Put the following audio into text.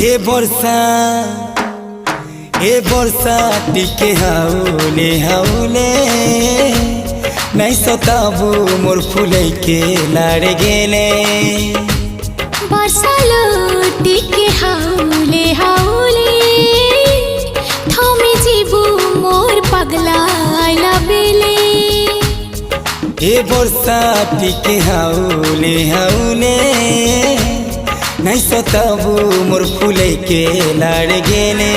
हे बरसा टिके हाउले हाउले नहीं सताबू मोर फुले के लाड़ गेले बरसा टिके हाउले हाउले थमे जीबू मोर पगला आइला बेले। हे बरसा टिके हाउले हाउले नहीं सताबू मोर फुले के लाड़ गेले।